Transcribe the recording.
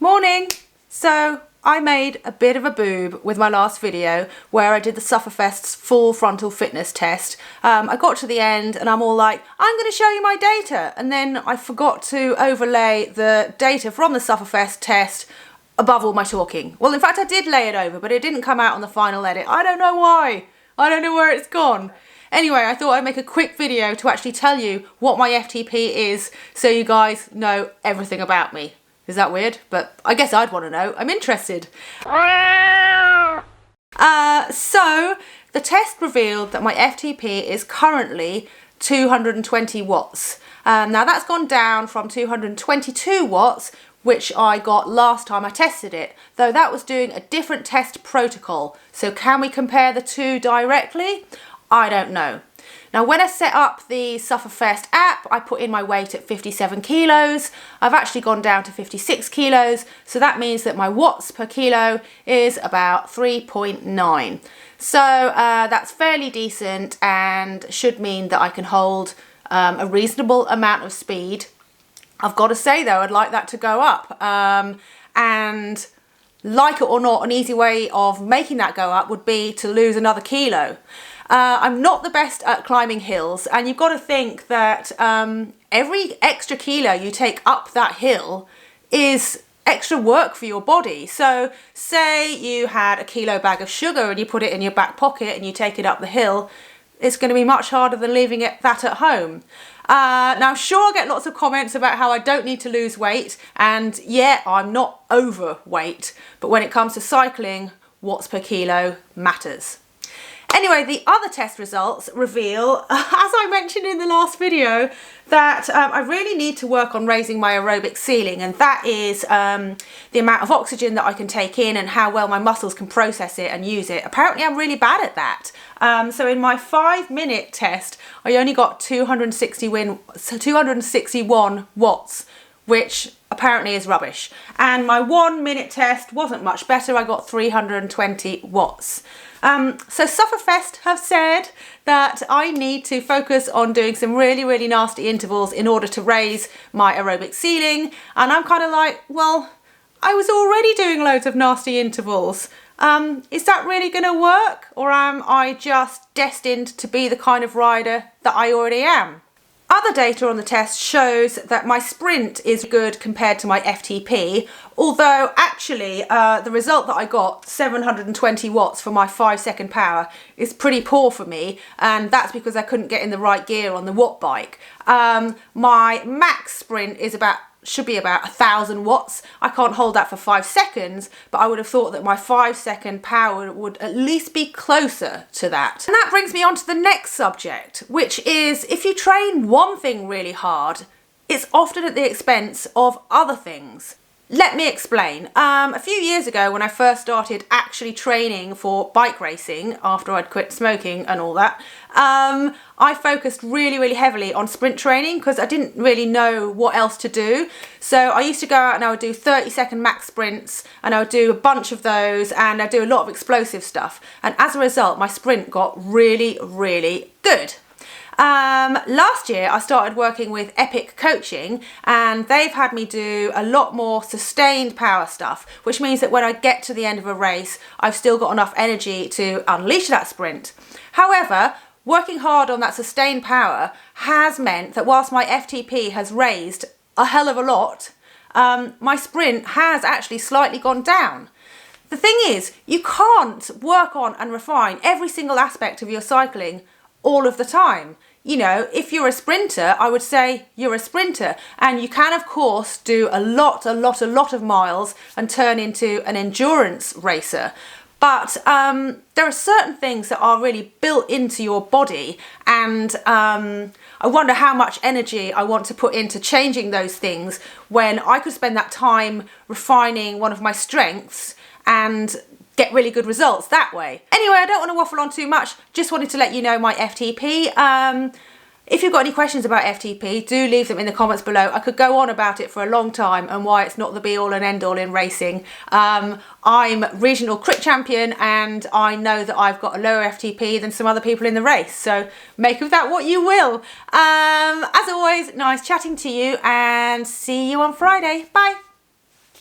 Morning! So I made a bit of a boob with my last video where I did the Sufferfest Full Frontal Fitness test. I got to the end and I'm all like, I'm going to show you my data, and then I forgot to overlay the data from the Sufferfest test above all my talking. Well, in fact I did lay it over, but it didn't come out on the final edit. I don't know why. I don't know where it's gone. Anyway, I thought I'd make a quick video to actually tell you what my FTP is so you guys know everything about me. Is that weird? But I guess I'd want to know. I'm interested. So the test revealed that my FTP is currently 220 watts. Now that's gone down from 222 watts, which I got last time I tested it, though that was doing a different test protocol. So can we compare the two directly? I don't know. Now when I set up the Sufferfest app, I put in my weight at 57 kilos. I've actually gone down to 56 kilos, so that means that my watts per kilo is about 3.9. So that's fairly decent and should mean that I can hold a reasonable amount of speed. I've got to say though, I'd like that to go up. And like it or not, an easy way of making that go up would be to lose another kilo. I'm not the best at climbing hills, and you've got to think that every extra kilo you take up that hill is extra work for your body. So say you had a kilo bag of sugar and you put it in your back pocket and you take it up the hill, it's going to be much harder than leaving that at home. Now I'm sure I'll get lots of comments about how I don't need to lose weight, and yeah, I'm not overweight, but when it comes to cycling, watts per kilo matters. Anyway, the other test results reveal, as I mentioned in the last video, that I really need to work on raising my aerobic ceiling, and that is the amount of oxygen that I can take in and how well my muscles can process it and use it. Apparently I'm really bad at that. So in my 5-minute test, I only got 261 watts, which apparently is rubbish. And my 1-minute test wasn't much better. I got 320 watts. So Sufferfest have said that I need to focus on doing some really nasty intervals in order to raise my aerobic ceiling. And I'm kind of like, well, I was already doing loads of nasty intervals. Is that really going to work? Or am I just destined to be the kind of rider that I already am? Other data on the test shows that my sprint is good compared to my FTP, although actually the result that I got, 720 watts for my 5-second power, is pretty poor for me, and that's because I couldn't get in the right gear on the watt bike. My max sprint is should be about 1,000 watts. I can't hold that for 5 seconds, but I would have thought that my 5-second power would at least be closer to that. And that brings me on to the next subject, which is if you train one thing really hard, it's often at the expense of other things. Let me explain. A few years ago when I first started actually training for bike racing after I'd quit smoking and all that, I focused really heavily on sprint training because I didn't really know what else to do. So I used to go out and I would do 30-second max sprints, and I would do a bunch of those, and I'd do a lot of explosive stuff. And as a result, my sprint got really good. Last year I started working with Epic Coaching, and they've had me do a lot more sustained power stuff, which means that when I get to the end of a race, I've still got enough energy to unleash that sprint. However, working hard on that sustained power has meant that whilst my FTP has raised a hell of a lot, my sprint has actually slightly gone down. The thing is, you can't work on and refine every single aspect of your cycling all of the time. You know, if you're a sprinter, I would say you're a sprinter, and you can of course do a lot of miles and turn into an endurance racer. But there are certain things that are really built into your body, and I wonder how much energy I want to put into changing those things when I could spend that time refining one of my strengths and get really good results that way. Anyway, I don't want to waffle on too much, just wanted to let you know my FTP. If you've got any questions about FTP, do leave them in the comments below. I could go on about it for a long time and why it's not the be all and end all in racing. I'm regional crit champion, and I know that I've got a lower FTP than some other people in the race, so make of that what you will. As always, nice chatting to you, and see you on Friday. Bye.